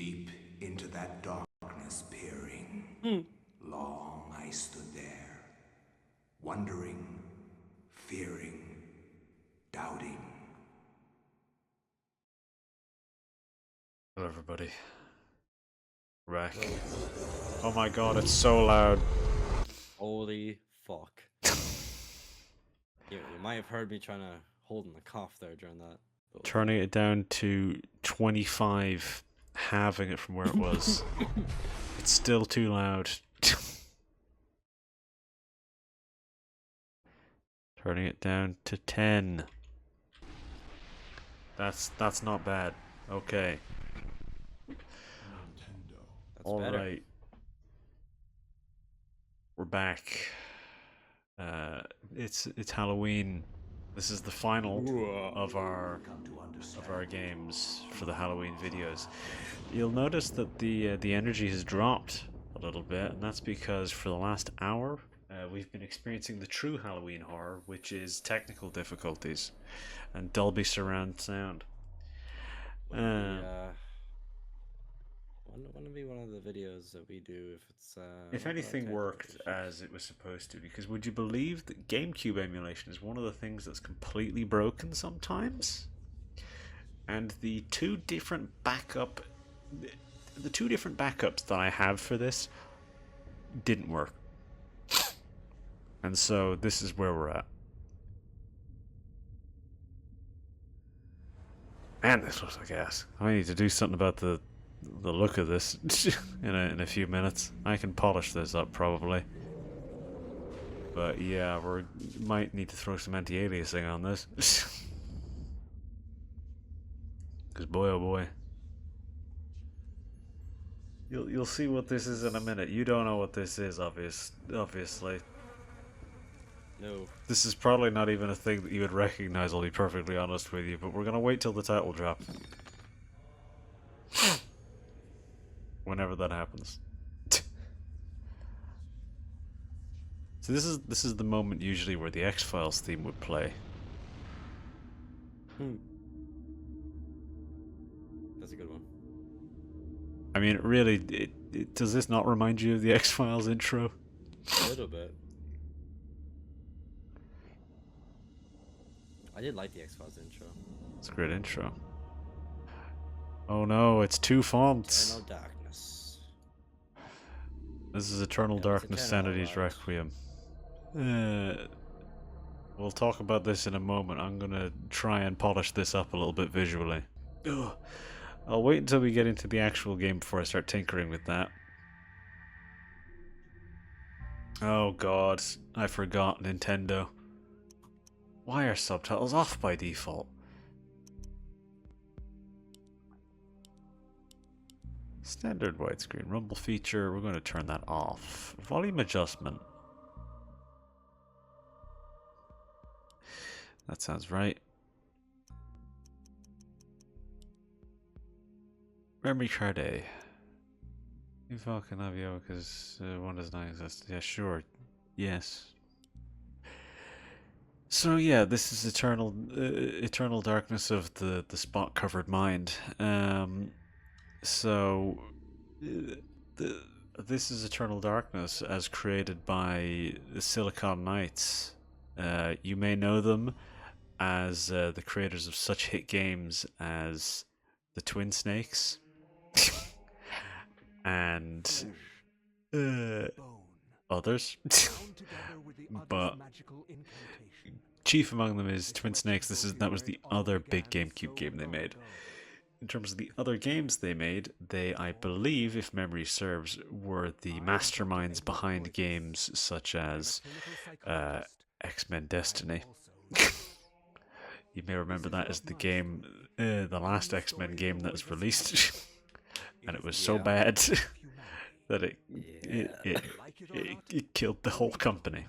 Deep into that darkness peering, long I stood there, wondering, fearing, doubting. Hello everybody. We're back. Oh my god, it's so loud. Holy fuck. You might have heard me trying to hold in the cough there during that. Turning it down to 25, halving it from where it was. It's still too loud. Turning it down to 10. That's not bad. Okay. All right. We're back. It's Halloween. This is the final of our games for the Halloween videos. You'll notice that the energy has dropped a little bit, and that's because for the last hour we've been experiencing the true Halloween horror, which is technical difficulties and Dolby surround sound. Wouldn't it be one of the videos that we do if anything worked as it was supposed to? Because would you believe that GameCube emulation is one of the things that's completely broken sometimes? And the two different backups that I have for this didn't work. And so this is where we're at. Man, this looks like ass. I need to do something about the look of this in a few minutes. I can polish this up probably, but yeah, we might need to throw some anti-aliasing on this. Because boy oh boy, you'll see what this is in a minute. You don't know what this is, obviously. No. This is probably not even a thing that you would recognize, I'll be perfectly honest with you, but we're gonna wait till the title drop. Whenever that happens. So this is the moment usually where the X-Files theme would play. That's a good one. I mean, really, does this not remind you of the X-Files intro? A little bit. I did like the X-Files intro. It's a great intro. Oh no, it's two fonts. EternalDarkness. This is Eternal Darkness Sanity's Requiem. We'll talk about this in a moment. I'm gonna try and polish this up a little bit visually. Ugh. I'll wait until we get into the actual game before I start tinkering with that. Oh god, I forgot Nintendo. Why are subtitles off by default? Standard widescreen rumble feature, we're going to turn that off. Volume adjustment. That sounds right. Memory card A. You Falcon Avio because one does not exist. Yeah, sure. Yes. So yeah, this is eternal darkness of the spot covered mind. So this is Eternal Darkness as created by the Silicon Knights. You may know them as the creators of such hit games as the Twin Snakes and others. But chief among them is Twin Snakes. That was the other big GameCube game they made. In terms of the other games they made, they, I believe, if memory serves, were the masterminds behind games such as X-Men Destiny. You may remember that as the game, the last X-Men game that was released, and it was so bad that it killed the whole company.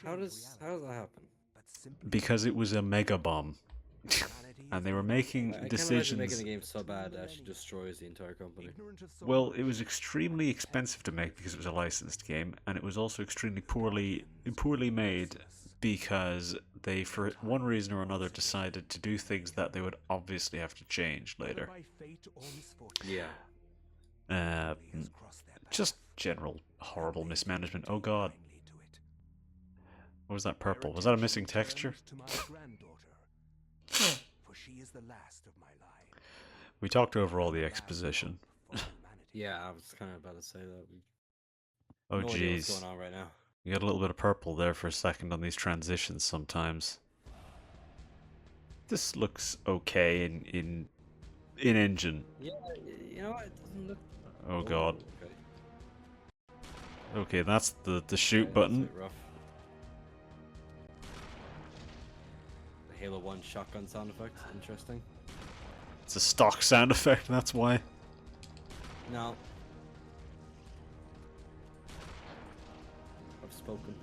How does that happen? Because it was a mega bomb. And they were making decisions. I can't imagine making a game so bad that actually destroys the entire company. Well, it was extremely expensive to make because it was a licensed game, and it was also extremely poorly made because they, for one reason or another, decided to do things that they would obviously have to change later. Yeah. Just general horrible mismanagement. Oh god. What was that purple? Was that a missing texture? We talked over all the exposition. Yeah, I was kind of about to say that. Oh No idea what's jeez. going on right now. You got a little bit of purple there for a second on these transitions sometimes. This looks okay in engine. Yeah, you know what? It doesn't look. Oh god. Okay. Okay, that's the shoot Okay, button. that's a bit rough. The Halo 1 shotgun sound effect. Interesting. It's a stock sound effect, that's why. No. I've spoken.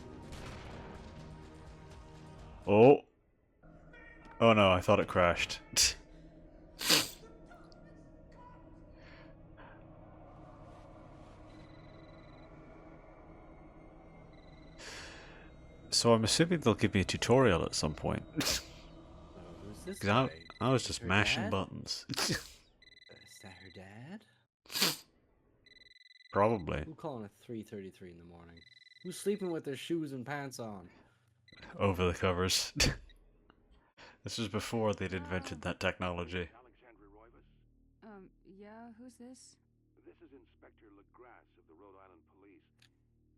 Oh. Oh no, I thought it crashed. So I'm assuming they'll give me a tutorial at some point. Who's this 'Cause guy? I was Is just her mashing dad? buttons. Is that her dad? Probably. Who calling at 3:33 in the morning? Who's sleeping with their shoes and pants on? Over the covers. This was before they'd invented that technology. Yeah, who's this? This is Inspector LeGrasse of the Rhode Island Police.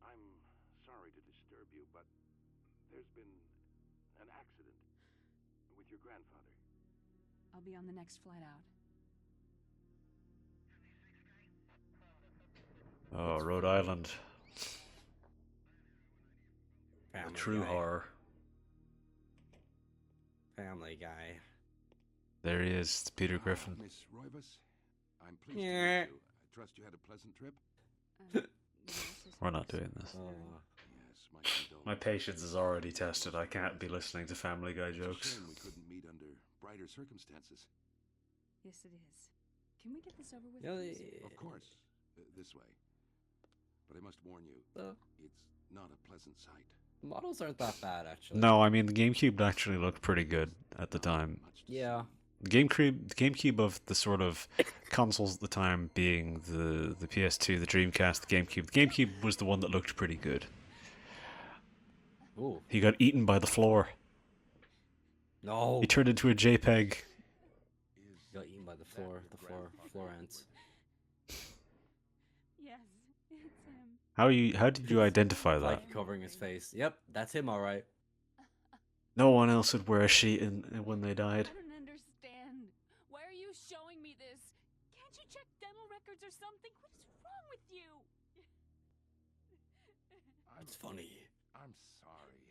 I'm sorry to disturb you, but there's been an accident with your grandfather. I'll be on the next flight out. Oh, Rhode Island. Family True guy. horror. Family guy. There he is, it's Peter Griffin. Miss Roivas, I'm pleased Yeah. to meet you. I trust you had a pleasant trip? Yes, it's We're not doing this. Oh. Yes, my condolences. My patience is already tested. I can't be listening to Family Guy It's a jokes. shame we couldn't meet under brighter circumstances. Yes, it is. Can we get this over with? Yeah, please? Of course, this way. But I must warn you, it's not a pleasant sight. The models aren't that bad, actually. No, I mean the GameCube actually looked pretty good at the time. Much to Yeah. The GameCube of the sort of consoles at the time being the PS2, the Dreamcast, the GameCube. The GameCube was the one that looked pretty good. Ooh. He got eaten by the floor. No. He turned into a JPEG. Got eaten by the floor ants. Yes, it's him. How did you identify that? Like covering his face. Yep, that's him, all right. No one else would wear a sheet when they died. I don't understand. Why are you showing me this? Can't you check dental records or something? What is wrong with you? It's funny. I'm sorry.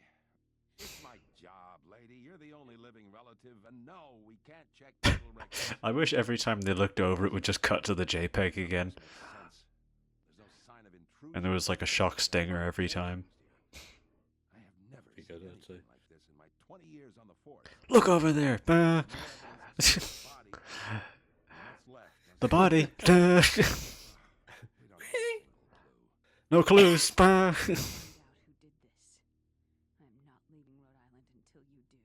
It's my job, lady. You're the only living relative, and no, we can't check dental records. I wish every time they looked over it would just cut to the JPEG again. Makes sense. There's no sign of intrusion. And there was like a shock stinger every time. I have never Pretty seen good, anything actually. like this in my 20 years on the force. Look over there! Bah. The body! We don't have No clues! Bah. Find out who did this. I'm not leaving Rhode Island until you do.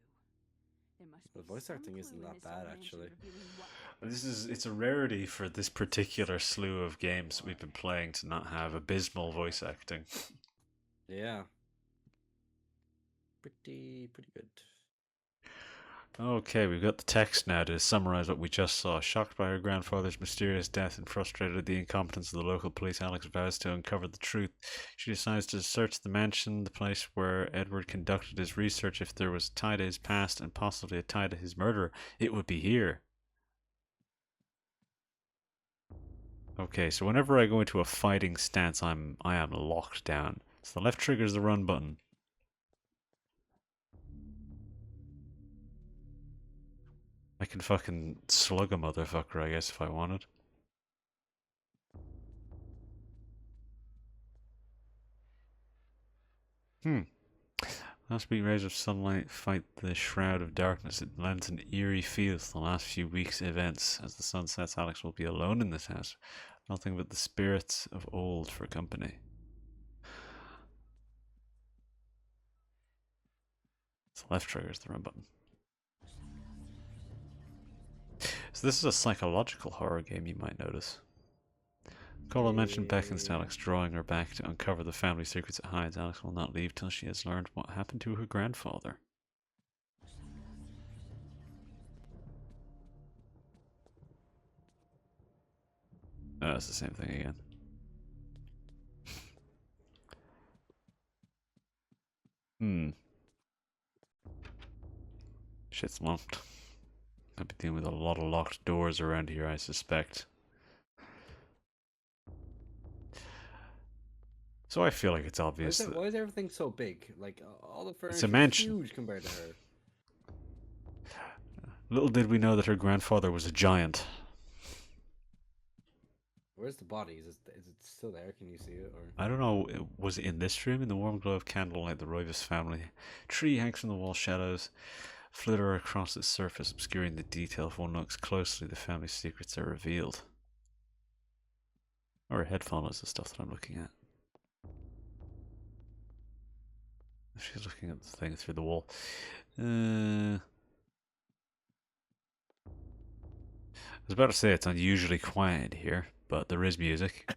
There must The be voice some acting isn't clue in that this bad, old mansion actually. revealing what- It's a rarity for this particular slew of games we've been playing to not have abysmal voice acting. Yeah. Pretty good. Okay, we've got the text now to summarize what we just saw. Shocked by her grandfather's mysterious death and frustrated at the incompetence of the local police, Alex vows to uncover the truth. She decides to search the mansion, the place where Edward conducted his research. If there was a tie to his past and possibly a tie to his murder, it would be here. Okay, so whenever I go into a fighting stance, I am locked down. So the left trigger is the run button. I can fucking slug a motherfucker, I guess, if I wanted. Last beat rays of sunlight fight the shroud of darkness. It lends an eerie feel to the last few weeks' events. As the sun sets, Alex will be alone in this house. Nothing but the spirits of old for company. left trigger is the run button. So this is a psychological horror game, you might notice. Colin mentioned beckons to Alex, drawing her back to uncover the family secrets it hides. Alex will not leave till she has learned what happened to her grandfather. Oh, it's the same thing again. Shit's locked. I'll be dealing with a lot of locked doors around here, I suspect. So I feel like it's obvious. Why is everything so big? Like, all the furniture It's a mansion. is huge compared to her. Little did we know that her grandfather was a giant. Where's the body? Is it still there? Can you see it? Or I don't know, was it in this room? In the warm glow of candlelight, the Roivas family tree hangs from the wall, shadows flitter across its surface, obscuring the detail. If one looks closely, the family's secrets are revealed. Or her head follows the stuff that I'm looking at. She's looking at the thing through the wall. I was about to say it's unusually quiet here, but there is music.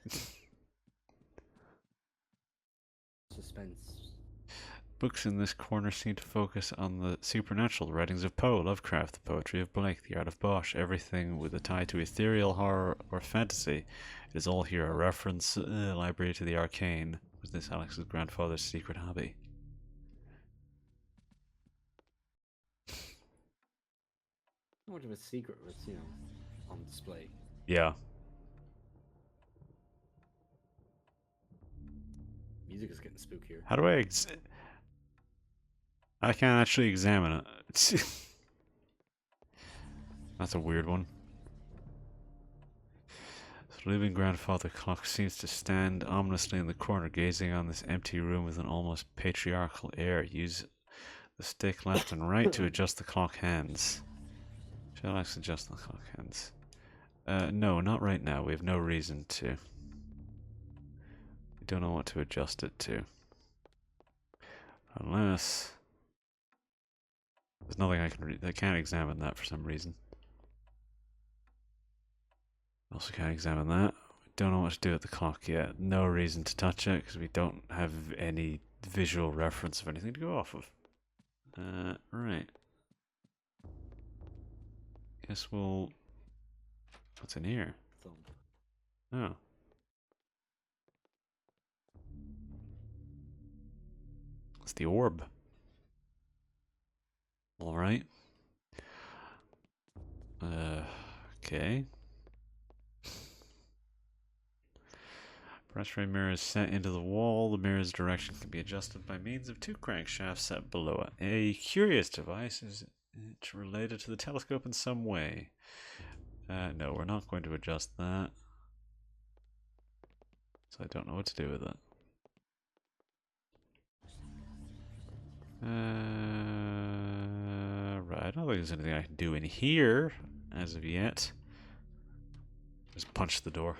suspense. Books in this corner seem to focus on the supernatural, the writings of Poe, Lovecraft, the poetry of Blake, the art of Bosch, everything with a tie to ethereal horror or fantasy. It is all here a reference library to the arcane. Was this Alex's grandfather's secret hobby? How much of a secret was, on display? Yeah. Music is getting spookier. How do I I can't actually examine it. That's a weird one. The living grandfather clock seems to stand ominously in the corner, gazing on this empty room with an almost patriarchal air. Use the stick left and right to adjust the clock hands. Shall Alex adjust the clock hands? No, not right now. We have no reason to. We don't know what to adjust it to. Unless... There's nothing I can read. I can't examine that for some reason. Also can't examine that. We don't know what to do with the clock yet. No reason to touch it because we don't have any visual reference of anything to go off of. Right. Guess we'll... What's in here? Oh. It's the orb. Alright. Okay. Brush ray mirror is set into the wall. The mirror's direction can be adjusted by means of two crankshafts set below it. A curious device. Is it related to the telescope in some way? No, we're not going to adjust that. So I don't know what to do with it. Right, I don't think there's anything I can do in here as of yet. Just punch the door.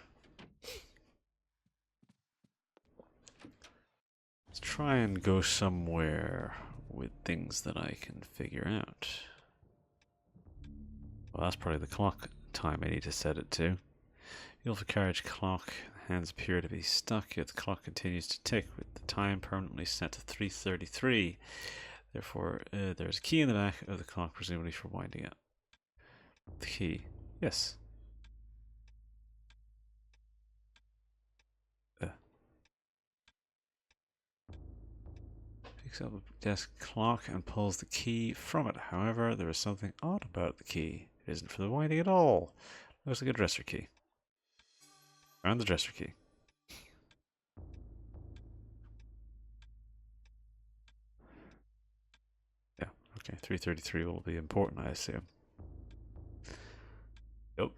Let's try and go somewhere with things that I can figure out. Well, that's probably the clock time I need to set it to. Beautiful carriage clock. Hands appear to be stuck, yet the clock continues to tick with the time permanently set to 3:33. Therefore, there's a key in the back of the clock, presumably for winding it. The key. Yes. Picks up a desk clock and pulls the key from it. However, there is something odd about the key. It isn't for the winding at all. Looks like a dresser key. Around the dresser key. Yeah, okay. 3:33 will be important, I assume. Yep.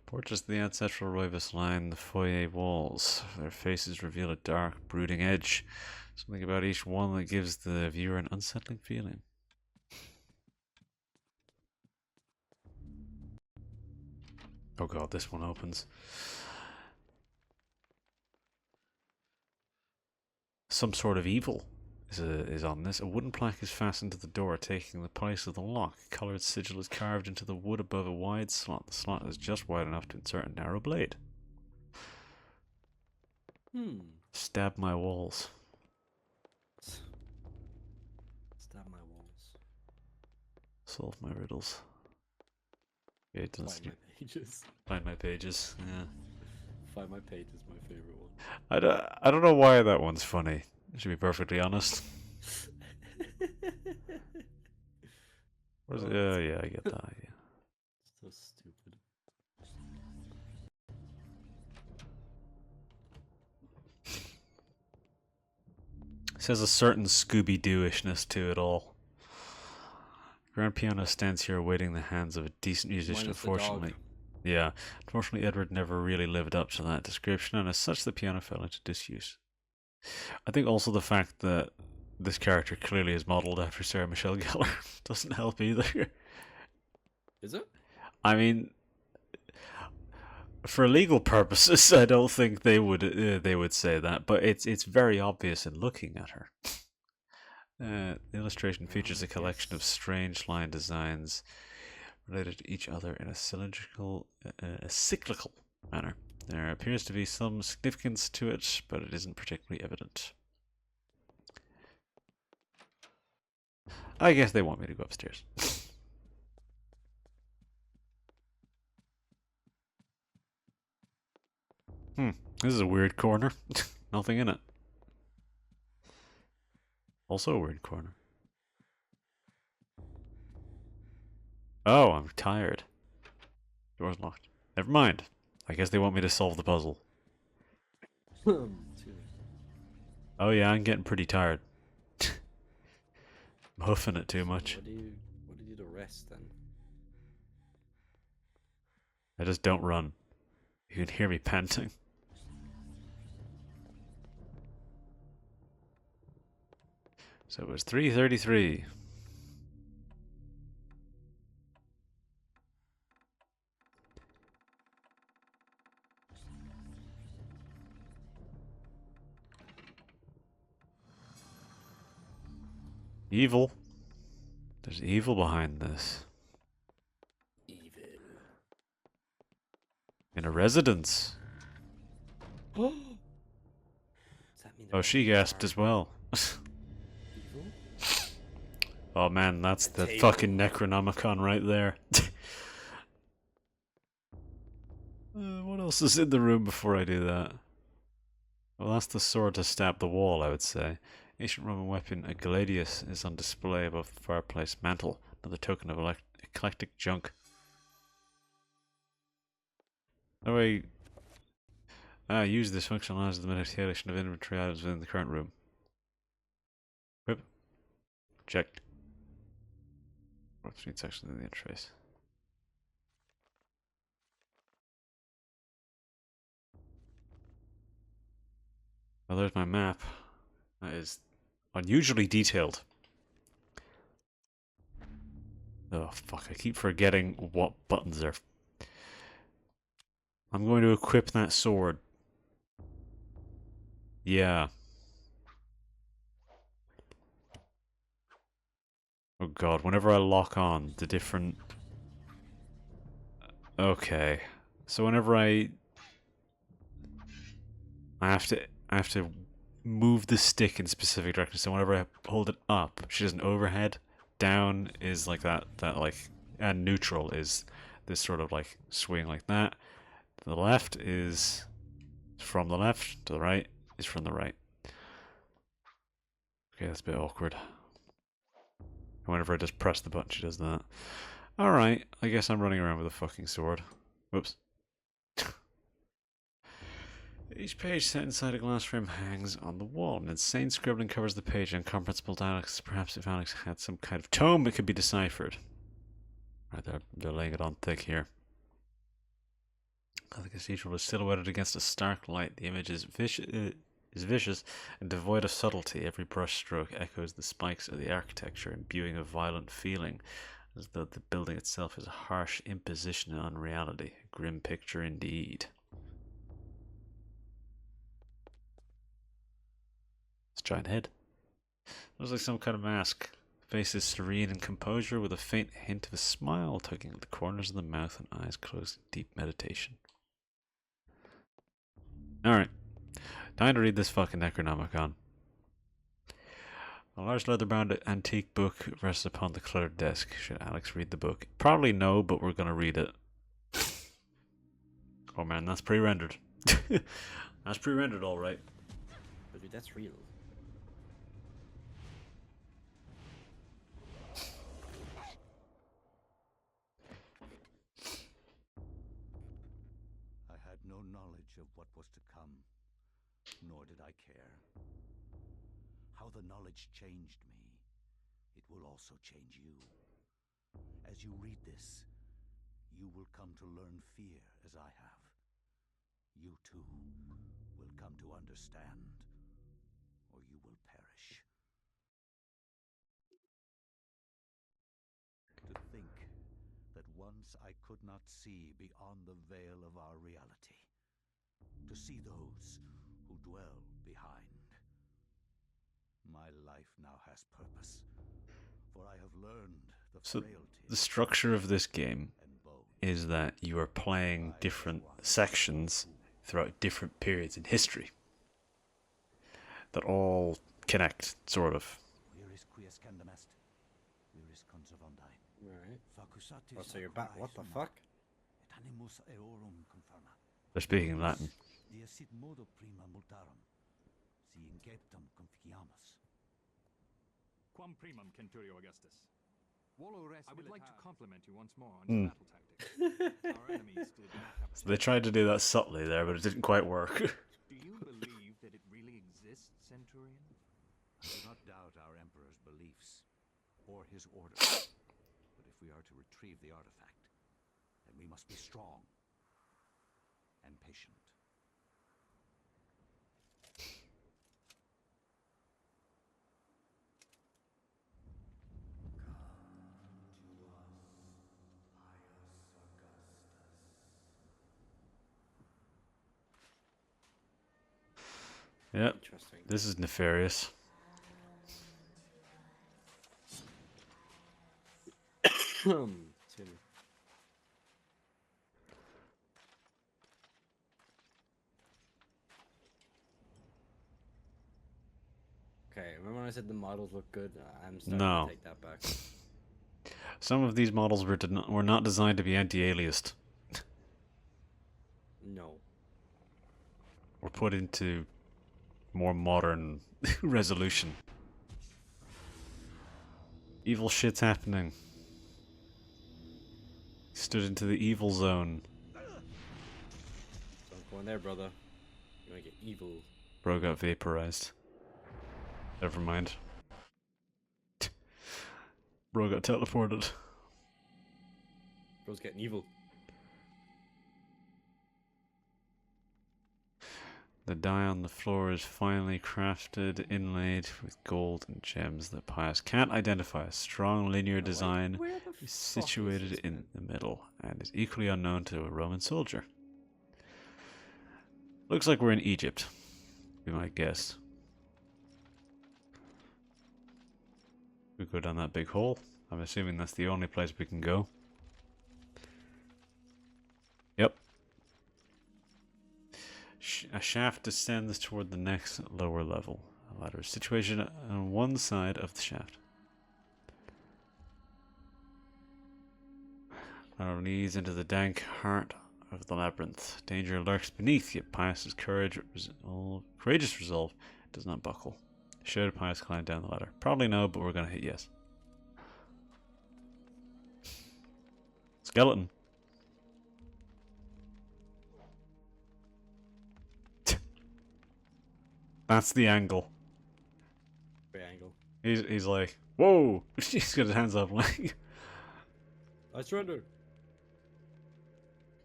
Portraits of the ancestral Roivas line the foyer walls. Their faces reveal a dark, brooding edge. Something about each one that gives the viewer an unsettling feeling. Oh god, this one opens. Some sort of evil is on this. A wooden plaque is fastened to the door, taking the place of the lock. A coloured sigil is carved into the wood above a wide slot. The slot is just wide enough to insert a narrow blade. Stab my walls. Stab my walls. Solve my riddles. Yeah, it doesn't Find my pages. find my pages. Yeah. Find my page is my favorite one. I don't know why that one's funny. To be perfectly honest. Yeah, I get that. Yeah. So stupid. Says a certain Scooby-Doo-ishness to it all. Grand piano stands here awaiting the hands of a decent musician. Minus the dog. Unfortunately, yeah. Unfortunately, Edward never really lived up to that description, and as such, the piano fell into disuse. I think also the fact that this character clearly is modelled after Sarah Michelle Gellar doesn't help either. Is it? I mean, for legal purposes, I don't think they would say that, but it's very obvious in looking at her. The illustration features a collection of strange line designs related to each other in a cyclical manner. There appears to be some significance to it, but it isn't particularly evident. I guess they want me to go upstairs. This is a weird corner. Nothing in it. Also a weird corner. Oh, I'm tired. Door's locked. Never mind. I guess they want me to solve the puzzle. Oh yeah, I'm getting pretty tired. I'm huffing it too much. What do you do to rest then? I just don't run. You can hear me panting. So it was 3:33. Evil. There's evil behind this. Evil. In a residence. Does that mean Oh, she gasped as well. evil? Oh man, that's the table. fucking Necronomicon right there. What else is in the room before I do that? Well, that's the sword to stab the wall, I would say. Ancient Roman weapon, a gladius, is on display above the fireplace mantle. Another token of eclectic junk. Oh wait. Use this function allows the manipulation of inventory items within the current room. Whip. Checked. Between sections in the interface. Well, there's my map. That is unusually detailed. Oh fuck, I keep forgetting what buttons are. I'm going to equip that sword. Yeah. Oh god, whenever I lock on the different... Okay. So whenever I have to move the stick in specific directions. So whenever I hold it up, she does an overhead. Down is like that like, and neutral is this sort of like swing like that. To the left is from the left. To the right is from the right. Okay, that's a bit awkward. Whenever I just press the button, she does that. Alright, I guess I'm running around with a fucking sword. Whoops. Each page set inside a glass frame hangs on the wall. An insane scribbling covers the page. Incomprehensible dialects. Perhaps if Alex had some kind of tome, it could be deciphered. Right, they're laying it on thick here. The cathedral is silhouetted against a stark light. The image is vicious and devoid of subtlety. Every brushstroke echoes the spikes of the architecture, imbuing a violent feeling, as though the building itself is a harsh imposition on reality. A grim picture indeed. Giant head. Looks like some kind of mask. Face is serene and composure with a faint hint of a smile tugging at the corners of the mouth and eyes closed in deep meditation. Alright. Time to read this fucking Necronomicon. A large leather-bound antique book rests upon the cluttered desk. Should Alex read the book? Probably no, but we're gonna read it. Oh man, that's pre-rendered. That's pre-rendered, alright. But dude, that's real. I had no knowledge of what was to come, nor did I care. How the knowledge changed me, it will also change you. As you read this, you will come to learn fear as I have. You too will come to understand, or you will perish. To think that once I could not see beyond the veil of our reality, to see those who dwell behind. My life now has purpose, for I have learned the frailty. The structure of this game is that you are playing different sections throughout different periods in history that all connect, sort of. Right. Oh, so you're back. What the fuck? They're speaking Latin. Quam primum, Centurio Augustus. I would like to compliment you once more on your battle tactics. Our enemies did not have So they tried to do that subtly there, but it didn't quite work. Do you believe that it really exists, Centurion? I do not doubt our Emperor's beliefs, or his orders. But if we are to retrieve the artifact, then we must be strong and patient. Yep, Interesting. this is nefarious. Excuse me. Okay, remember when I said the models look good? I'm starting No. to take that back. Some of these models were not designed to be anti-aliased. No. Were put into more modern resolution. Evil shit's happening. Stood into the evil zone. Don't go in there, brother. You're gonna get evil. Bro got vaporized. Never mind. Bro got teleported. Bro's getting evil. The die on the floor is finely crafted, inlaid with gold and gems that Pius can't identify. A strong linear design Where the is fuck situated this, in man? the middle and is equally unknown to a Roman soldier. Looks like we're in Egypt, be my guess. We go down that big hole. I'm assuming that's the only place we can go. Yep. A shaft descends toward the next lower level. A ladder is situated on one side of the shaft. Our knees into the dank heart of the labyrinth. Danger lurks beneath, yet Pius's courageous resolve does not buckle. Should Pius climb down the ladder? Probably no, but we're gonna hit yes. Skeleton. That's the angle. Great angle. He's like, whoa! He's got his hands up like. I surrender.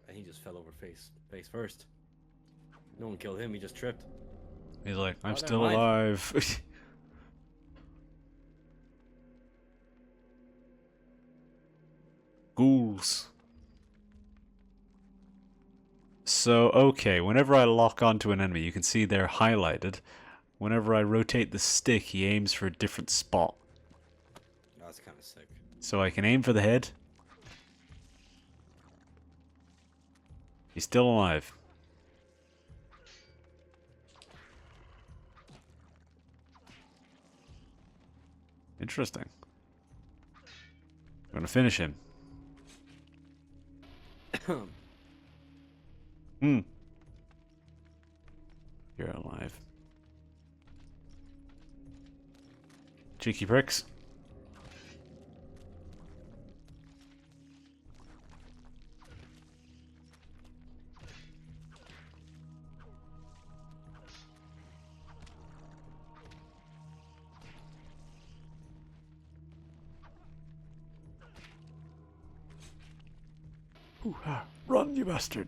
And he just fell over face first. No one killed him. He just tripped. He's like, I'm Oh, they're still alive. Ghouls. So, okay, whenever I lock onto an enemy, you can see they're highlighted, whenever I rotate the stick, he aims for a different spot. Oh, that's kind of sick. So I can aim for the head. He's still alive. Interesting. I'm gonna finish him. You're alive. Cheeky pricks. Run, you bastard.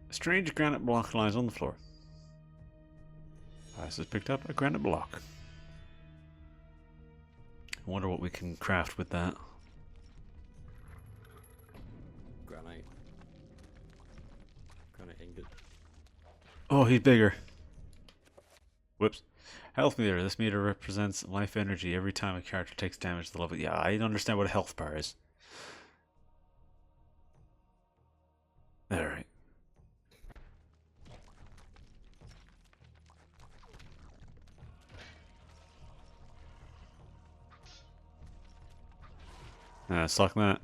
A strange granite block lies on the floor. Ice has picked up a granite block. I wonder what we can craft with that. Granite. Granite ingot. Oh, he's bigger. Whoops. Health meter. This meter represents life energy every time a character takes damage to the level. Yeah, I understand what a health bar is. Alright. Suck that.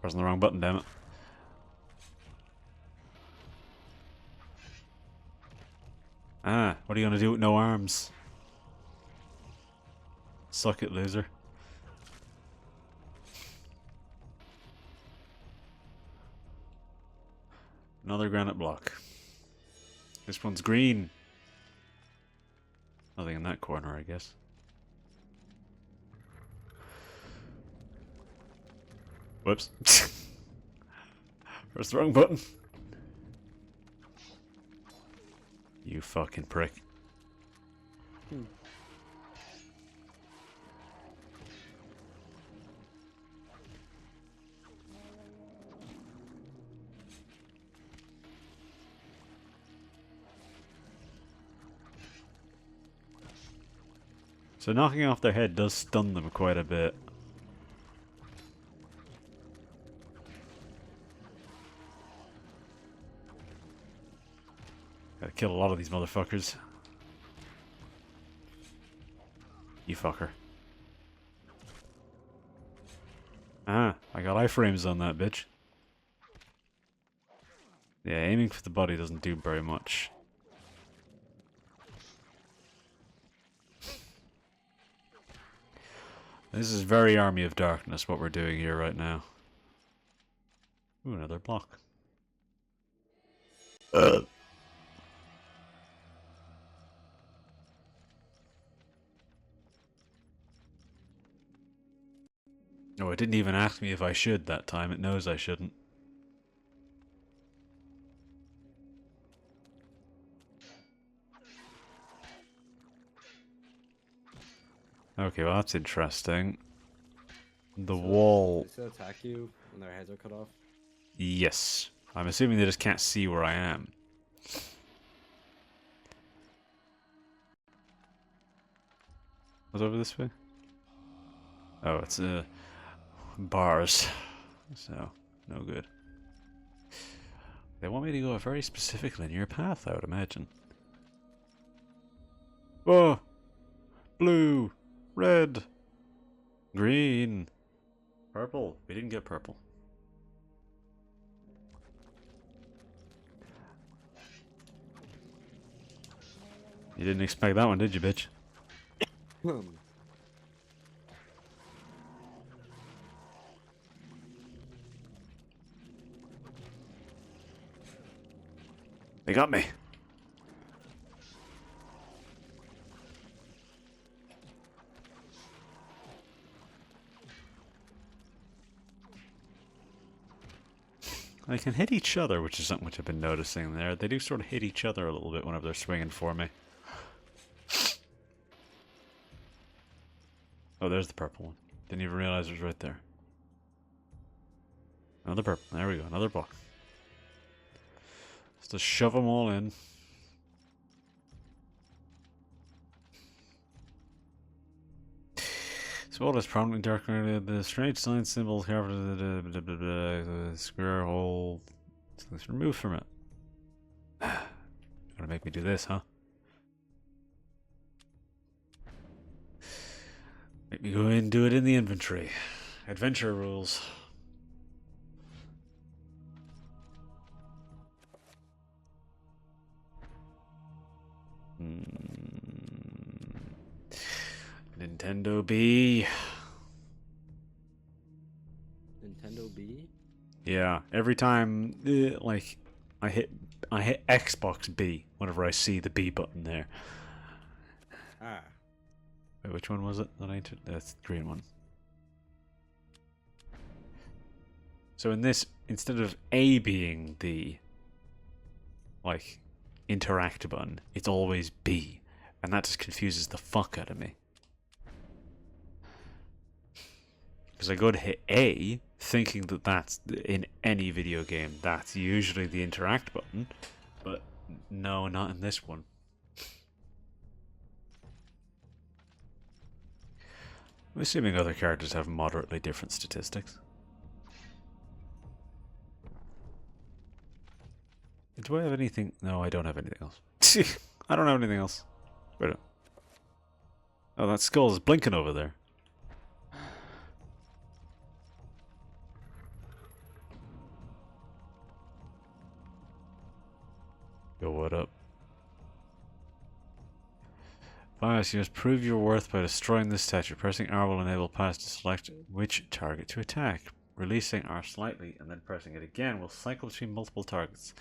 Pressing the wrong button, damn it. Ah, what are you gonna do with no arms? Suck it, loser. Another granite block. This one's green. Nothing in that corner, I guess. Whoops. Press the wrong button. You fucking prick. So knocking off their head does stun them quite a bit. Gotta kill a lot of these motherfuckers. You fucker. Ah, I got iframes on that bitch. Yeah, aiming for the body doesn't do very much. This is very Army of Darkness, what we're doing here right now. Ooh, another block. Oh, it didn't even ask me if I should that time. It knows I shouldn't. Okay, well that's interesting. The wall... They still attack you when their heads are cut off? Yes. I'm assuming they just can't see where I am. What's over this way? Oh, it's bars. So, no good. They want me to go a very specific linear path, I would imagine. Oh! Blue! Red! Green! Purple. We didn't get purple. You didn't expect that one, did you, bitch? They got me. They can hit each other, which is something which I've been noticing there. They do sort of hit each other a little bit whenever they're swinging for me. Oh, there's the purple one. Didn't even realize it was right there. Another purple. There we go. Another block. Just to shove them all in. So all this prominently darker, the strange sign symbol carved the square hole. Something's removed from it. Gonna make me do this, huh? Make me go in and do it in the inventory. Adventure rules. Nintendo B. Nintendo B? Yeah, every time like I hit Xbox B whenever I see the B button there. Ah. Wait, which one was it that I entered? That's the green one. So in this, instead of A being the like interact button, it's always B, and that just confuses the fuck out of me. Because I go to hit A, thinking that that's in any video game, that's usually the interact button, but no, not in this one. I'm assuming other characters have moderately different statistics. Do I have anything? No, I don't have anything else. I don't have anything else. Wait. Oh, that skull is blinking over there. Yo, what up? Pius, you must prove your worth by destroying this statue. Pressing R will enable Pius to select which target to attack. Releasing R slightly and then pressing it again will cycle between multiple targets.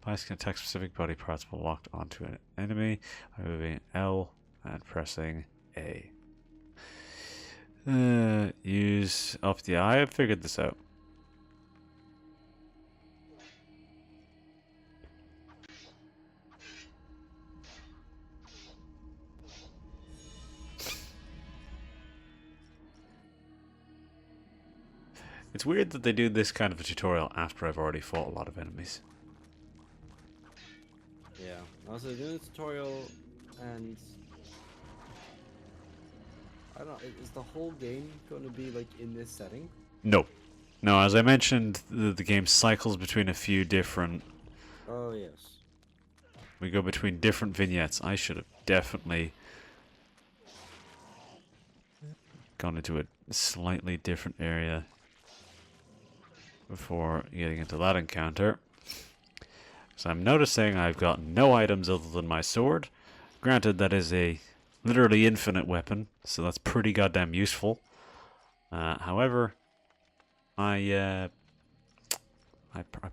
Pius can attack specific body parts while locked onto an enemy by moving L and pressing A. Use up the eye. I've figured this out. It's weird that they do this kind of a tutorial after I've already fought a lot of enemies. Yeah. Also, doing the tutorial and I don't know, is the whole game going to be like in this setting? No. No, as I mentioned, the game cycles between a few different... Oh, yes. We go between different vignettes. I should have definitely gone into a slightly different area before getting into that encounter. So I'm noticing I've got no items other than my sword. Granted, that is a literally infinite weapon, so that's pretty goddamn useful. However, I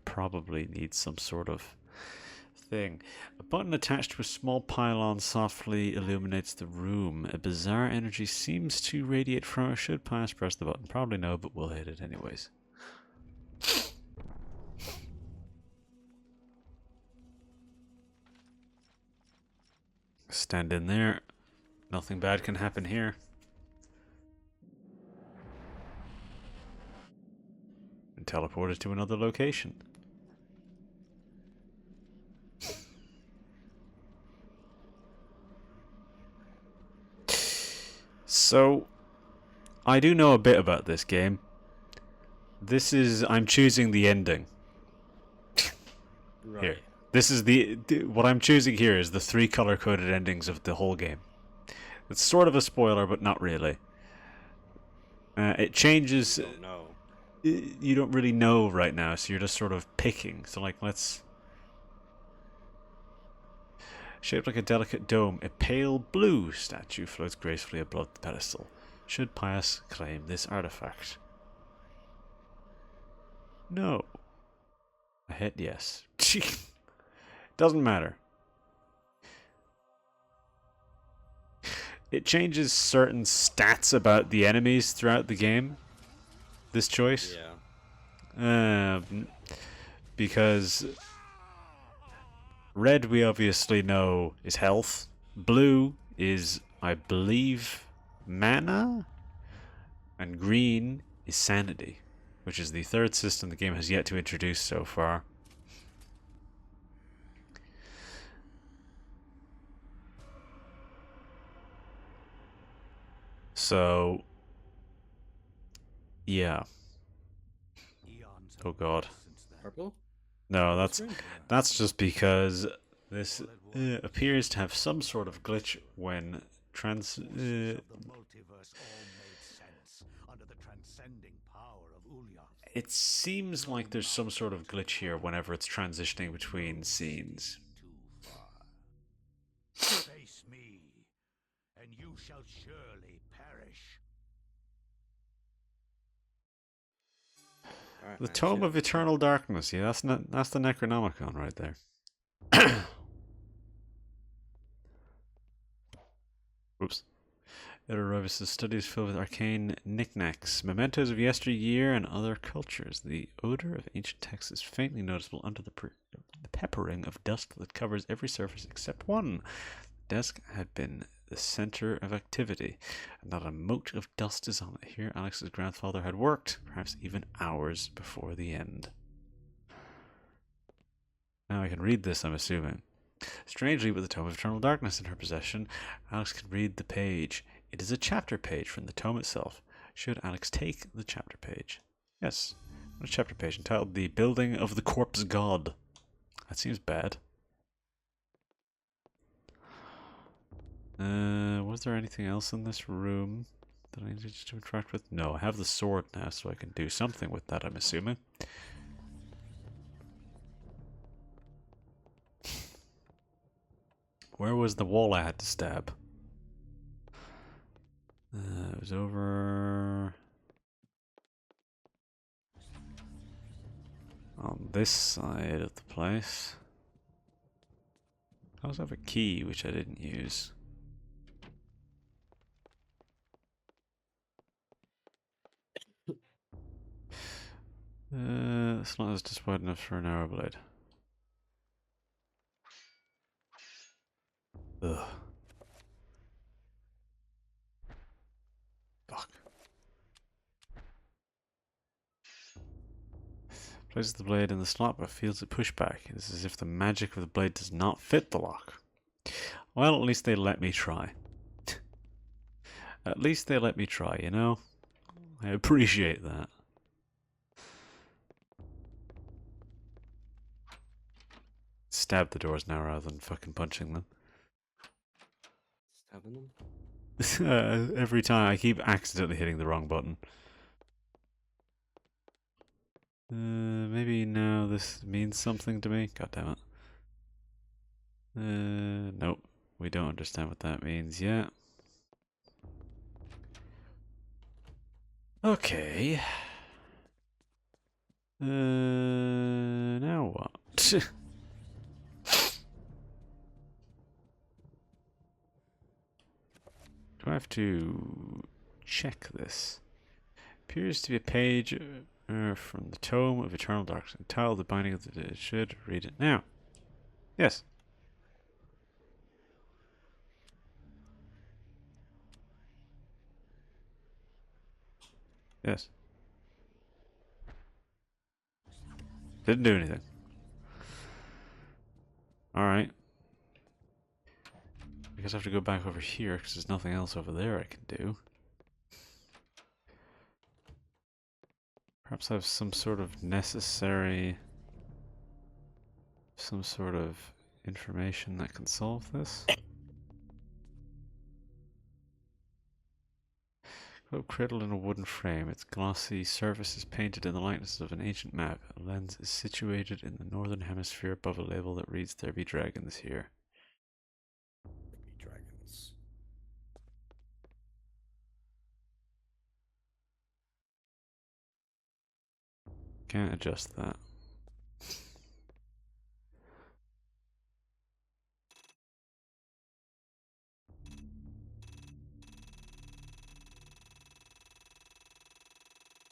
probably need some sort of thing. A button attached to a small pylon softly illuminates the room. A bizarre energy seems to radiate from it. Should Pius press the button? Probably no, but we'll hit it anyways. Stand in there. Nothing bad can happen here. And teleport us to another location. So, I do know a bit about this game. I'm choosing the ending. Right. Here. This is what I'm choosing here is the 3 color-coded endings of the whole game. It's sort of a spoiler, but not really. It changes. No. You don't really know right now, so you're just sort of picking. So, like, let's... Shaped like a delicate dome, a pale blue statue floats gracefully above the pedestal. Should Pius claim this artifact? No. I hit yes. Doesn't matter. It changes certain stats about the enemies throughout the game. This choice. Yeah. Because red we obviously know is health. Blue is, I believe, mana? And green is Sanity, which is the third system the game has yet to introduce so far. So, yeah. Oh god. Purple? No, that's just because this appears to have some sort of glitch when It seems like there's some sort of glitch here whenever it's transitioning between scenes. Face me, and you shall surely perish. Alright, The man, Tome shit. of Eternal Darkness. Yeah, that's the Necronomicon right there. Oops. It studies filled with arcane knickknacks, mementos of yesteryear and other cultures. The odor of ancient texts is faintly noticeable under the peppering of dust that covers every surface except one. The desk had been the center of activity, and not a mote of dust is on it. Here Alex's grandfather had worked, perhaps even hours before the end. Now I can read this, I'm assuming. Strangely, with the Tome of Eternal Darkness in her possession, Alex can read the page. It is a chapter page from the tome itself. Should Alex take the chapter page? Yes, a chapter page entitled The Building of the Corpse God. That seems bad. Was there anything else in this room that I needed to interact with? No, I have the sword now, so I can do something with that, I'm assuming. Where was the wall I had to stab? It was over on this side of the place. I also have a key which I didn't use. It's not as just wide enough for an arrow blade. Ugh. Fuck. Places the blade in the slot but feels it push back. It is as if the magic of the blade does not fit the lock. Well, at least they let me try. At least they let me try, you know? I appreciate that. Stab the doors now rather than fucking punching them. Stabbing them? Every time I keep accidentally hitting the wrong button. Maybe now this means something to me. God damn it. Nope. We don't understand what that means yet. Okay. Now what? Do I have to check this? Appears to be a page from the Tome of Eternal Darkness. Entitled The Binding of the Dead. Should read it now. Yes. Yes. Didn't do anything. Alright. I guess I have to go back over here because there's nothing else over there I can do. Perhaps I have some sort of some sort of information that can solve this. Cradled in a wooden frame, its glossy surface is painted in the likeness of an ancient map. A lens is situated in the northern hemisphere above a label that reads "There be dragons here." There be dragons. Can't adjust that.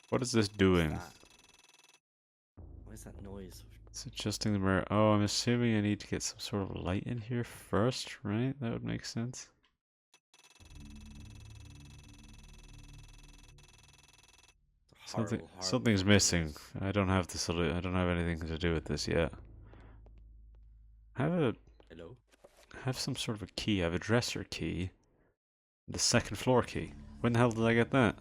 What is this doing? What is that noise? It's adjusting the mirror. Oh, I'm assuming I need to get some sort of light in here first, right? That would make sense. Something's missing. I don't have the I don't have anything to do with this yet. Hello? I have some sort of a key. I have a dresser key. The second floor key. When the hell did I get that?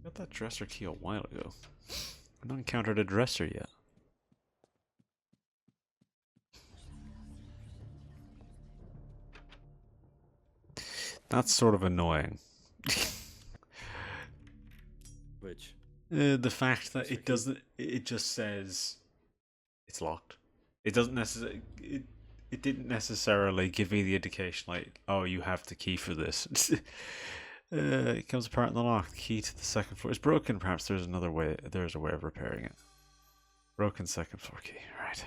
Got that dresser key a while ago. I've not encountered a dresser yet. That's sort of annoying. Which? The fact that it doesn't, it just says it's locked. It doesn't necessarily, it didn't necessarily give me the indication like, oh, you have the key for this. It comes apart in the lock. Key to the second floor is broken. Perhaps there's another way. There's a way of repairing it. Broken second floor key. Right.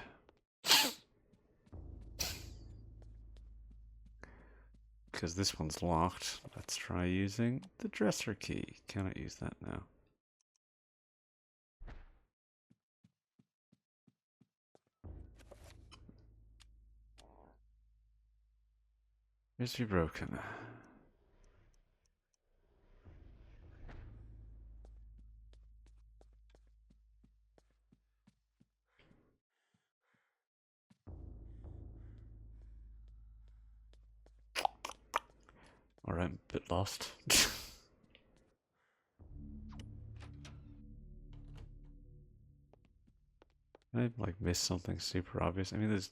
Because this one's locked. Let's try using the dresser key. Cannot use that now. Appears to be broken. Alright, I'm a bit lost. I like missed something super obvious. I mean, there's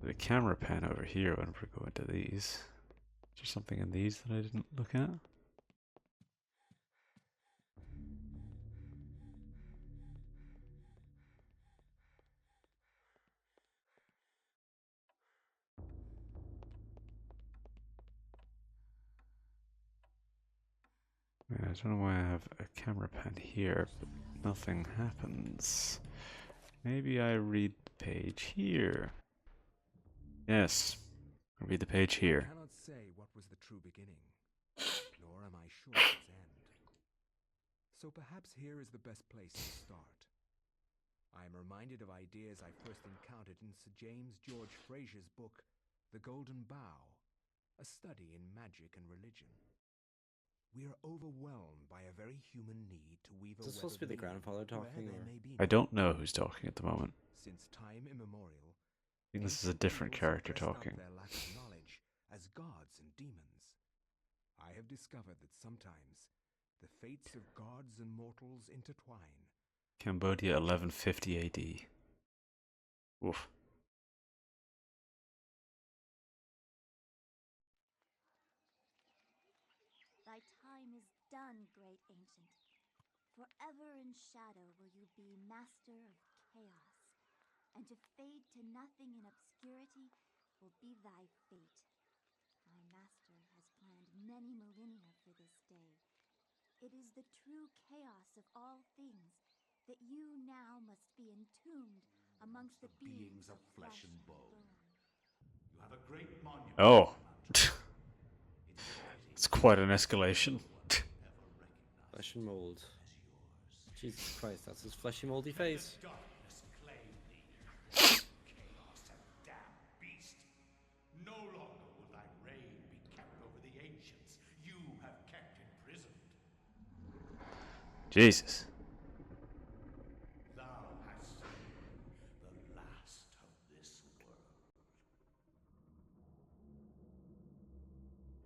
the camera pan over here when we go into these. Is there something in these that I didn't look at? I don't know why I have a camera pan here, but nothing happens. Maybe I read the page here. Yes, I read the page here. I cannot say what was the true beginning, nor am I sure of its end. So perhaps here is the best place to start. I am reminded of ideas I first encountered in Sir James George Fraser's book, The Golden Bough, a study in magic and religion. We are overwhelmed by a very human need to weave a web. Is this supposed to be the grandfather talking? I don't know who's talking at the moment. Since time immemorial, I think this is a different character talking. their lack of knowledge as gods and demons. I have discovered that sometimes the fates of gods and mortals intertwine. Cambodia 1150 AD. Oof. Thy time is done, great ancient. Forever in shadow will you be master of chaos, and to fade to nothing in obscurity will be thy fate. My master has planned many millennia for this day. It is the true chaos of all things that you now must be entombed amongst the beings of flesh and bone. You have a great monument. Oh. It's quite an escalation. Flesh and mold. Jesus Christ, that's his fleshy moldy face. Darkness claim thee. Chaos and damn beast. No longer will thy reign be kept over the ancients you have kept imprisoned. Jesus. Thou hast seen the last of this world.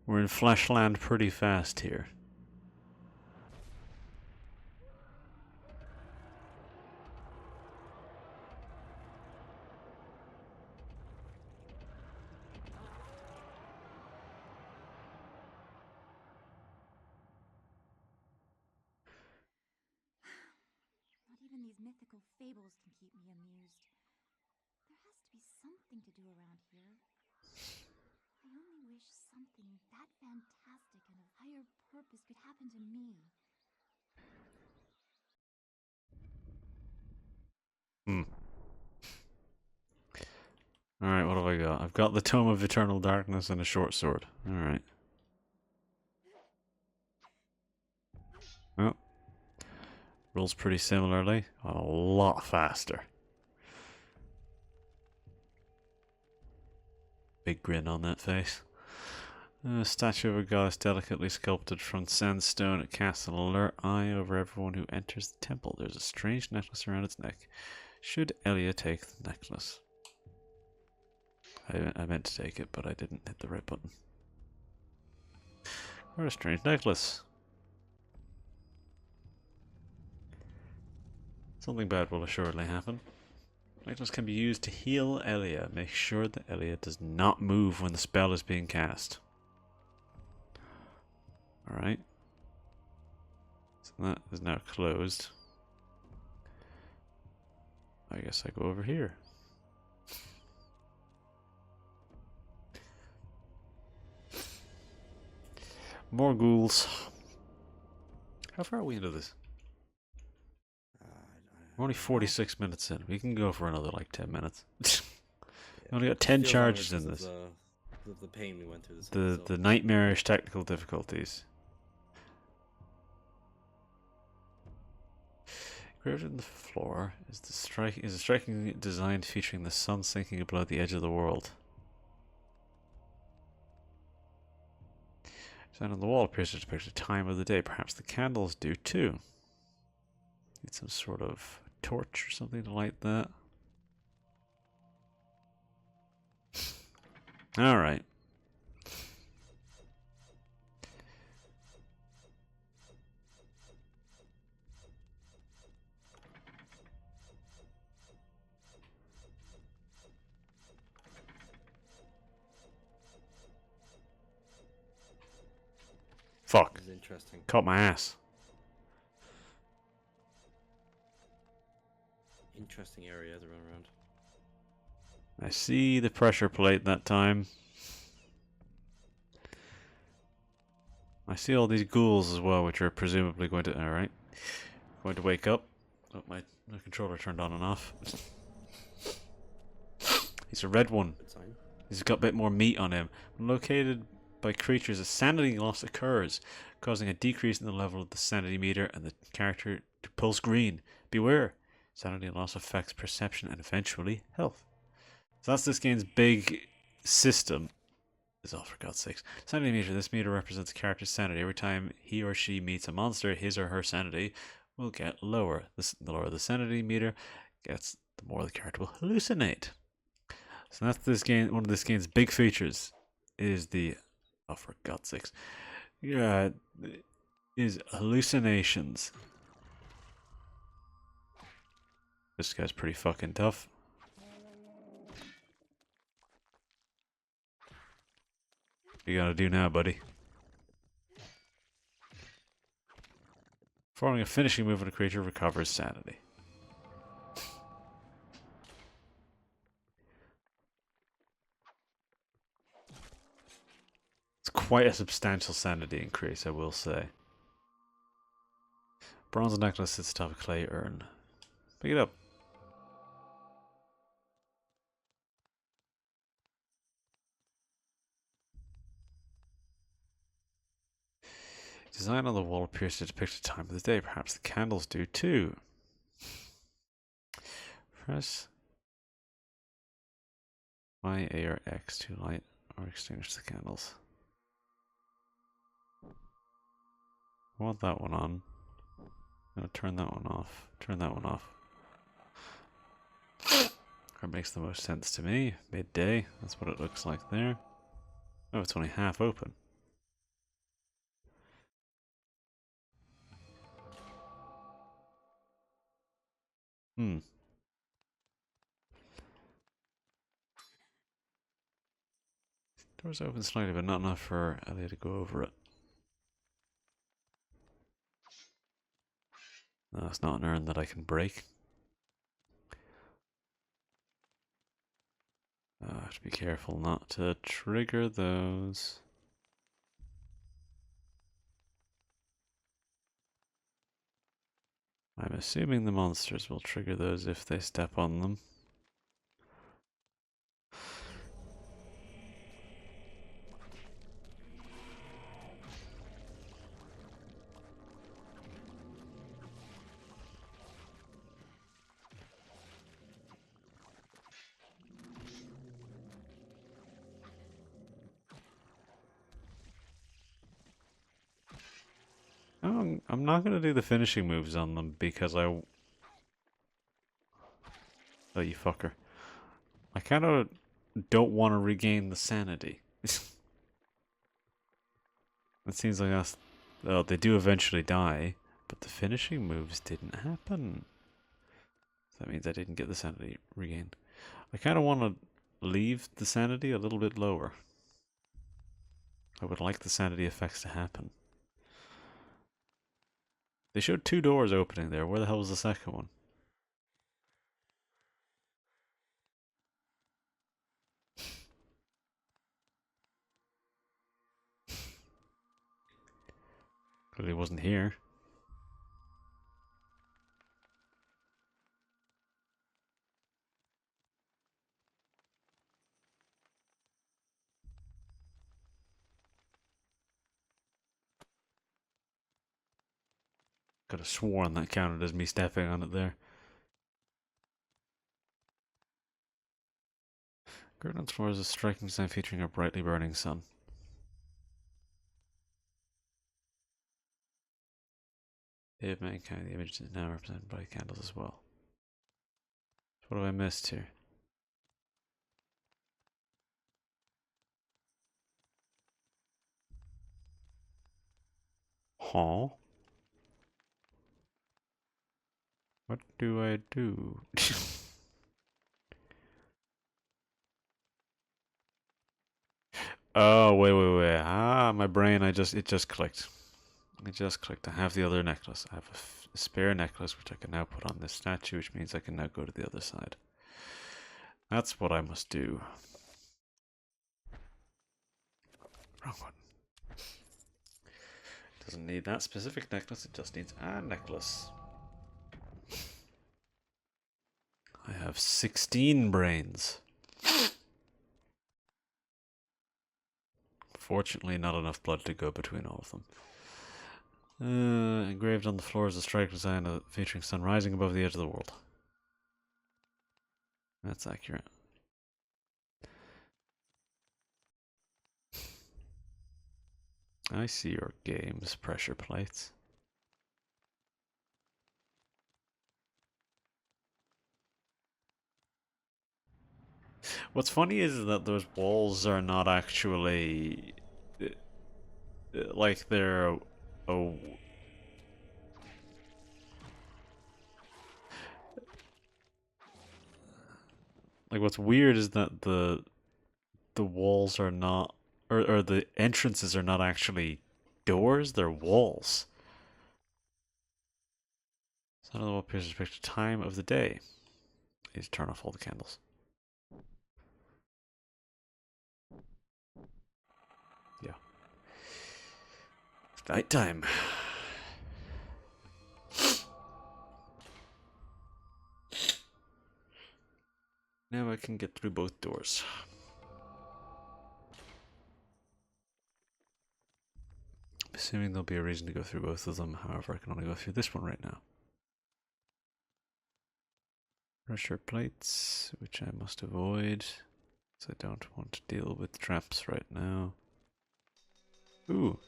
We're in Fleshland pretty fast here. Not even these mythical fables can keep me amused. There has to be something to do around here. I only wish something that fantastic and of higher purpose could happen to me. Alright, what have I got? I've got the Tome of Eternal Darkness and a short sword. Alright. Well, rolls pretty similarly, a lot faster. Big grin on that face. A statue of a goddess delicately sculpted from sandstone. It casts an alert eye over everyone who enters the temple. There's a strange necklace around its neck. Should Elia take the necklace? I meant to take it, but I didn't hit the right button. What a strange necklace. Something bad will assuredly happen. Necklace can be used to heal Elia. Make sure that Elia does not move when the spell is being cast. Alright. So that is now closed. I guess I go over here. More ghouls. How far are we into this? We're only 46 minutes in. We can go for another like 10 minutes. We only got 10 charges in this. The pain we went through this the nightmarish technical difficulties. Engraved in the floor is a striking design featuring the sun sinking below the edge of the world. Design on the wall appears to depict the time of the day. Perhaps the candles do too. Need some sort of torch or something to light that. All right. Fuck. This is interesting. Caught my ass. Interesting area to run around. I see the pressure plate that time. I see all these ghouls as well, which are presumably going to... Alright. Going to wake up. Oh, my controller turned on and off. He's a red one. He's got a bit more meat on him. When located by creatures, a sanity loss occurs, causing a decrease in the level of the sanity meter and the character to pulse green. Beware. Sanity loss affects perception and eventually health. So that's this game's big system. Oh, for God's sakes. Sanity meter. This meter represents a character's sanity. Every time he or she meets a monster, his or her sanity will get lower. The lower the sanity meter gets, the more the character will hallucinate. So that's this game. One of this game's big features is the... Oh, for God's sakes. Yeah, is hallucinations. This guy's pretty fucking tough. What you gotta do now, buddy? Performing a finishing move on a creature recovers sanity. It's quite a substantial sanity increase, I will say. Bronze necklace sits atop a clay urn. Pick it up. Design on the wall appears to depict the time of the day. Perhaps the candles do too. Press Y, A, or X to light or extinguish the candles. I want that one on. I'm gonna turn that one off. Turn that one off. That makes the most sense to me. Midday. That's what it looks like there. Oh, it's only half open. Door's open slightly, but not enough for Elliot to go over it. No, it's not an urn that I can break. I have to be careful not to trigger those. I'm assuming the monsters will trigger those if they step on them. I'm not gonna do the finishing moves on them because I... Oh, you fucker. I kind of don't want to regain the sanity. It seems like that's... Oh, they do eventually die, but the finishing moves didn't happen. That means I didn't get the sanity regained. I kind of want to leave the sanity a little bit lower. I would like the sanity effects to happen. They showed 2 doors opening there. Where the hell was the second one? Clearly wasn't here. Could have sworn that counted as me stepping on it there. Gurnon's floor is a striking design featuring a brightly burning sun. Day of mankind, the image is now represented by candles as well. What have I missed here? Huh? What do I do? Oh, wait. Ah, my brain, it just clicked. It just clicked. I have the other necklace. I have a spare necklace, which I can now put on this statue, which means I can now go to the other side. That's what I must do. Wrong one. Doesn't need that specific necklace, it just needs a necklace. I have 16 brains. Fortunately, not enough blood to go between all of them. Engraved on the floor is a strike design featuring sun rising above the edge of the world. That's accurate. I see your game's pressure plates. What's funny is that those walls are not actually like they're like what's weird is that the walls are not or the entrances are not actually doors, they're walls. So I don't know what appears to picture time of the day. I need to turn off all the candles. Yeah. It's nighttime. Now I can get through both doors. Assuming there'll be a reason to go through both of them, however, I can only go through this one right now. Pressure plates, which I must avoid, because I don't want to deal with traps right now. Ooh.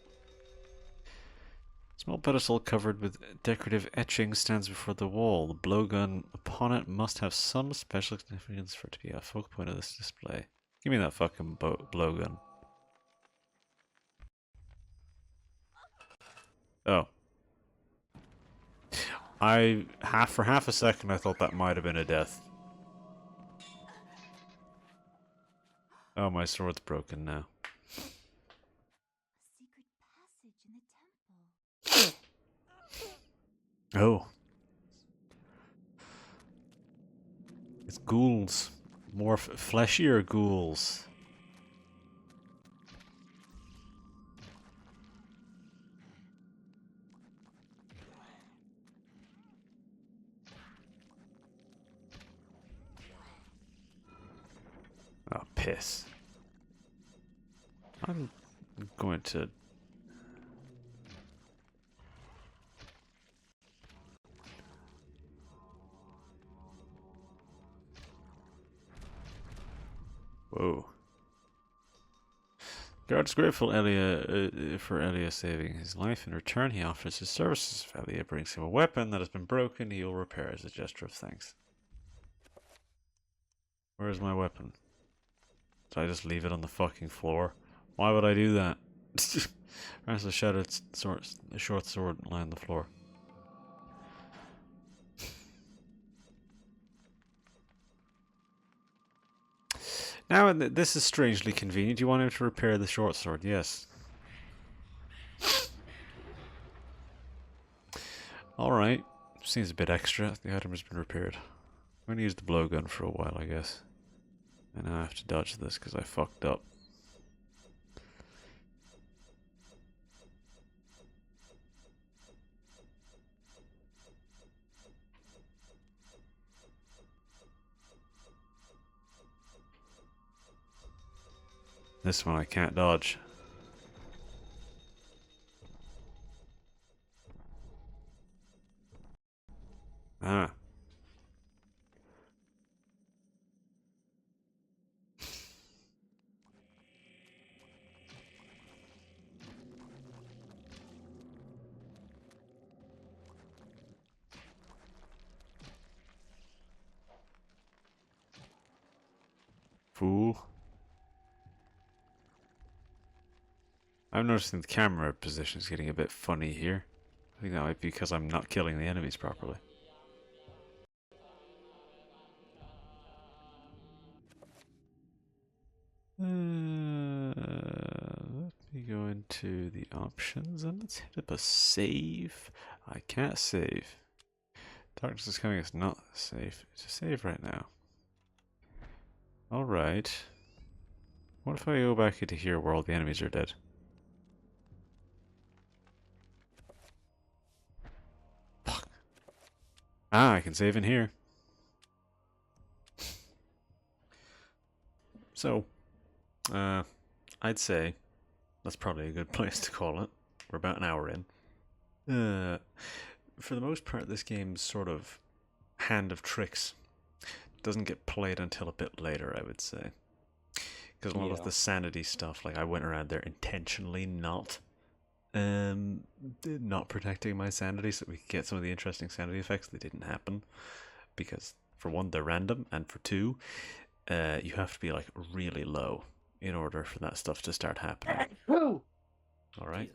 Small pedestal covered with decorative etching stands before the wall. The blowgun upon it must have some special significance for it to be a focal point of this display. Give me that fucking blowgun. Oh. For half a second I thought that might have been a death. Oh, my sword's broken now. Oh. It's ghouls. More fleshier ghouls. Oh, piss. I'm going to... Whoa. Guard is grateful for Elia saving his life. In return, he offers his services. If Elia brings him a weapon that has been broken, he will repair as a gesture of thanks. Where's my weapon? Did I just leave it on the fucking floor? Why would I do that? There's a shattered sword, a short sword lying on the floor. Now, this is strangely convenient. You want him to repair the short sword? Yes. Alright. Seems a bit extra. The item has been repaired. I'm going to use the blowgun for a while, I guess. And now I have to dodge this because I fucked up. This one I can't dodge. Ah. Fool. I'm noticing the camera position is getting a bit funny here. I think that might be because I'm not killing the enemies properly. Let me go into the options and let's hit up a save. I can't save. Darkness is coming. It's not safe. It's a save right now. Alright. What if I go back into here where all the enemies are dead? Fuck. Ah, I can save in here. So, I'd say that's probably a good place to call it. We're about an hour in. For the most part, this game's sort of hand of tricks doesn't get played until a bit later, I would say. Because a lot of the sanity stuff, like I went around there intentionally not protecting my sanity so we could get some of the interesting sanity effects that didn't happen. Because for one, they're random, and for two, you have to be like really low in order for that stuff to start happening. Alright.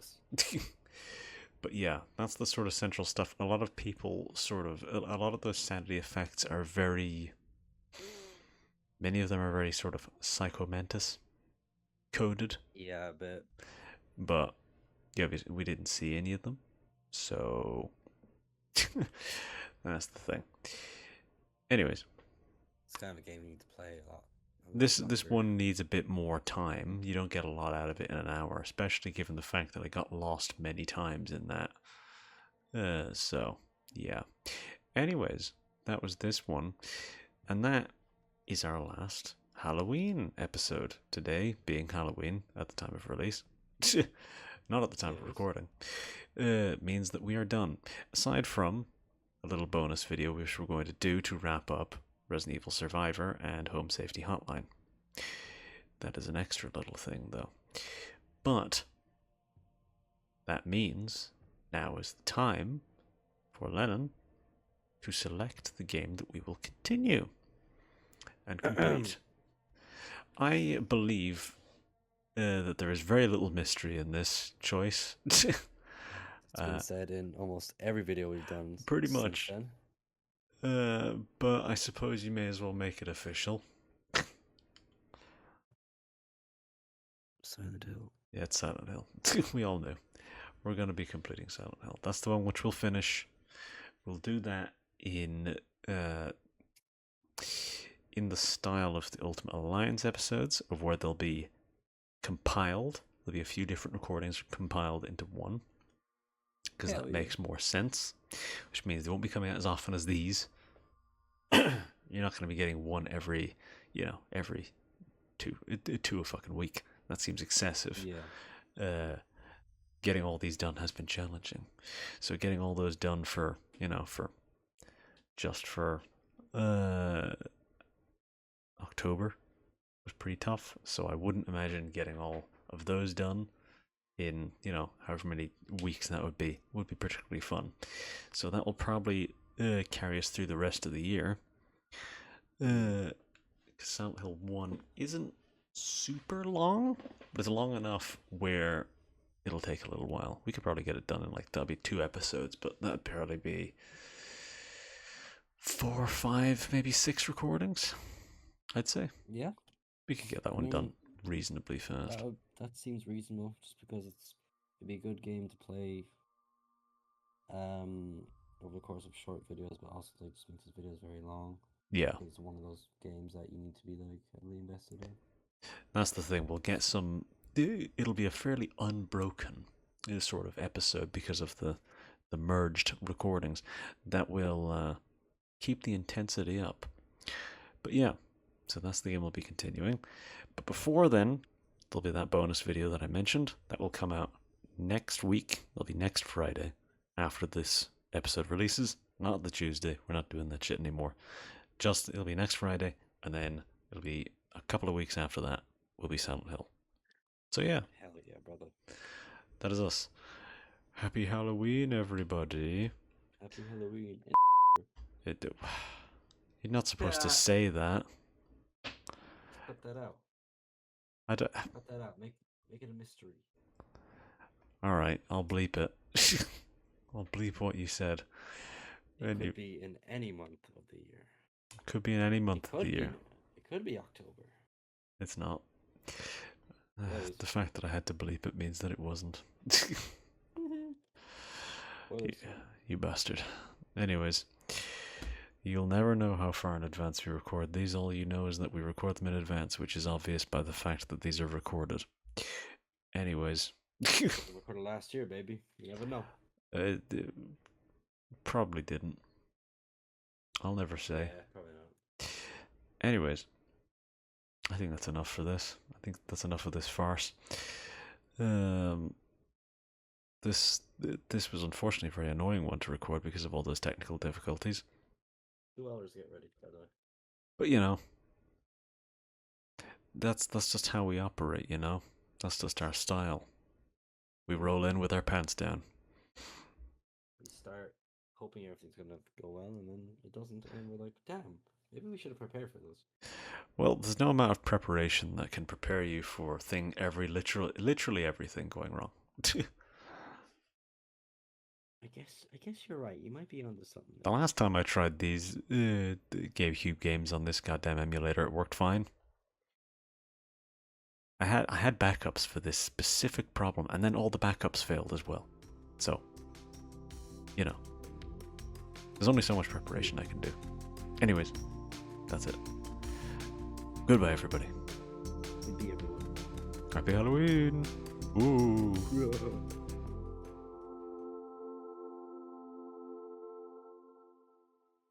But yeah, that's the sort of central stuff. A lot of people a lot of those sanity effects are very, many of them are very sort of psychomantis coded. Yeah, a bit. But yeah, we didn't see any of them. So that's the thing. Anyways. It's kind of a game you need to play a lot. This one needs a bit more time. You don't get a lot out of it in an hour, especially given the fact that I got lost many times in that. So, yeah. Anyways, that was this one. And that is our last Halloween episode. Today, being Halloween at the time of release. Not at the time of recording. Means that we are done. Aside from a little bonus video which we're going to do to wrap up Resident Evil Survivor and Home Safety Hotline. That is an extra little thing, though. But that means now is the time for Lennon to select the game that we will continue and complete. I believe that there is very little mystery in this choice. It's been said in almost every video we've done. Pretty much. Then. But I suppose you may as well make it official. Silent Hill. Yeah, it's Silent Hill. We all knew. We're going to be completing Silent Hill. That's the one which we'll finish. We'll do that in the style of the Ultimate Alliance episodes, of where they'll be compiled. There'll be a few different recordings compiled into one. Because that makes more sense. Which means they won't be coming out as often as these. You're not going to be getting one every two a fucking week. That seems excessive. Yeah. Getting all these done has been challenging. So getting all those done for October was pretty tough. So I wouldn't imagine getting all of those done in, you know, however many weeks that would be particularly fun. So that will probably carry us through the rest of the year. Silent Hill 1 isn't super long, but it's long enough where it'll take a little while. We could probably get it done in, like, that'll be 2 episodes, but that'd probably be 4 or 5, maybe 6 recordings, I'd say. Yeah. We could get that one done reasonably fast. That seems reasonable, just because it'd be a good game to play over the course of short videos, but also like just makes his videos very long. Yeah. It's one of those games that you need to be like heavily invested in. That's the thing. We'll get some. It'll be a fairly unbroken sort of episode because of the merged recordings that will keep the intensity up. But yeah, so that's the game we'll be continuing. But before then, there'll be that bonus video that I mentioned that will come out next week. It'll be next Friday after this episode releases, not the Tuesday. We're not doing that shit anymore. Just it'll be next Friday, and then it'll be a couple of weeks after that will be Silent Hill. So yeah. Hell yeah, brother. That is us. Happy Halloween, everybody. Happy Halloween. You're not supposed to say that. Cut that out. I don't. Cut that out. Make it a mystery. All right, I'll bleep it. I'll bleep what you said. It could be in any month of the year. Could be in any month of the year. It could be October. It's not. The fact that I had to bleep it means that it wasn't. You bastard. Anyways, you'll never know how far in advance we record these. All you know is that we record them in advance, which is obvious by the fact that these are recorded. Anyways. We recorded last year, baby. You never know. Probably didn't. I'll never say. Yeah, probably not. Anyways, I think that's enough for this. I think that's enough of this farce. This was unfortunately a very annoying one to record because of all those technical difficulties. 2 hours to get ready, by the way. But you know, that's just how we operate. You know, that's just our style. We roll in with our pants down. We start hoping everything's gonna go well, and then it doesn't, and we're like, damn, maybe we should have prepared for this. Well, there's no amount of preparation that can prepare you for literally everything going wrong. I guess you're right. You might be onto something. The last time I tried these GameCube games on this goddamn emulator, it worked fine. I had backups for this specific problem, and then all the backups failed as well. So, you know, there's only so much preparation I can do. Anyways, that's it. Goodbye, everybody. Goodbye, everyone. Happy Halloween! Ooh.